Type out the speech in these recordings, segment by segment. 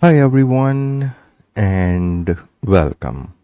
Hi everyone and welcome.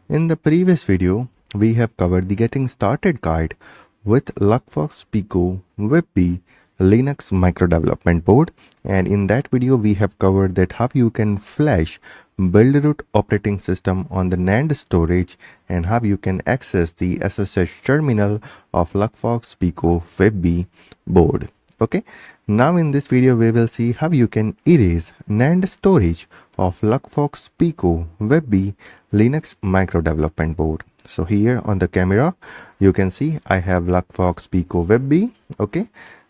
In the previous video, we have covered the getting started guide with Luckfox Pico WebBee Linux micro development board, and in that video we have covered that how you can flash Buildroot operating system on the NAND storage and how you can access the SSH terminal of Luckfox Pico WebBee board. Okay, now in this video we will see how you can erase NAND storage of Luckfox Pico WebBee Linux micro development board. So here on the camera you can see I have Luckfox Pico WebBee, okay,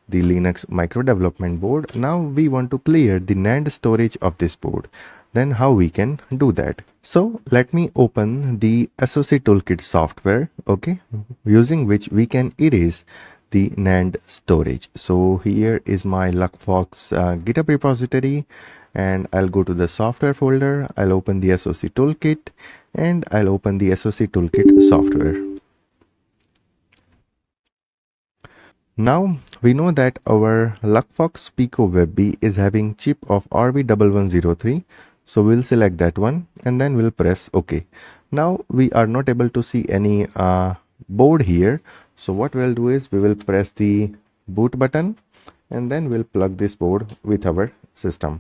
the Linux micro development board. Now we want to clear the NAND storage of this board. Then how we can do that? So let me open the SoC Toolkit software, okay, using which we can erase the NAND storage. So here is my Luckfox GitHub repository, and I'll go to the software folder. I'll open the SoC Toolkit and I'll open the SoC Toolkit software. Now we know that our Luckfox Pico WebBee is having chip of RV1103. So we'll select that one and then we'll press OK. Now we are not able to see any board here. So what we'll do is we will press the boot button and then we'll plug this board with our system,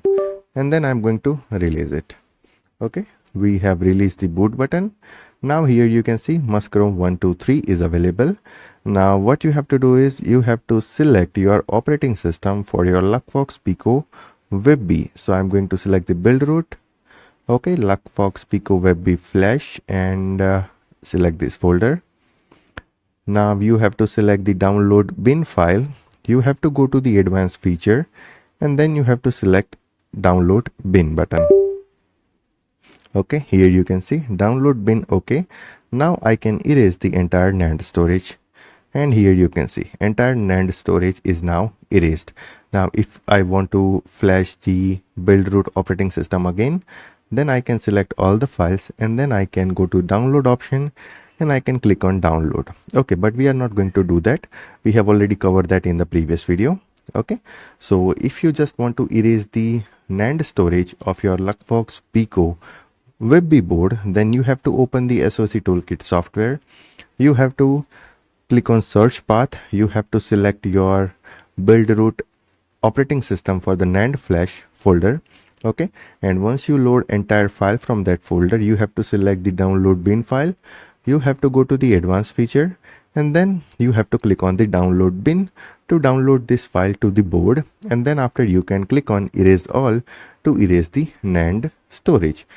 and then I'm going to release it. Okay, we have released the boot button. Now here you can see MicroSD is available. Now what you have to do is you have to select your operating system for your Luckfox Pico WebBee. So I'm going to select the Buildroot, okay, Luckfox Pico WebBee flash, and select this folder. Now you have to select the download bin file. You have to go to the advanced feature and then you have to select download bin button. Okay, here you can see download bin. Okay, now I can erase the entire NAND storage, and here you can see entire NAND storage is now erased. Now if I want to flash the Buildroot operating system again, then I can select all the files and then I can go to download option and I can click on download. Okay, but we are not going to do that. We have already covered that in the previous video. Okay, so if you just want to erase the NAND storage of your Luckfox Pico WebBee board, then you have to open the SoC Toolkit software. You have to click on search path. You have to select your Buildroot operating system for the NAND flash folder. Okay, and once you load entire file from that folder, you have to select the download bin file. You have to go to the advanced feature and then you have to click on the download bin to download this file to the board, and then after you can click on erase all to erase the NAND storage.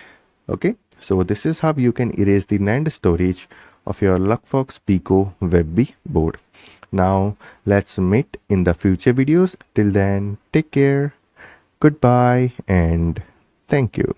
Okay, so this is how you can erase the NAND storage of your Luckfox Pico WebBee board. Now let's meet in the future videos. Till then, take care, goodbye, and thank you.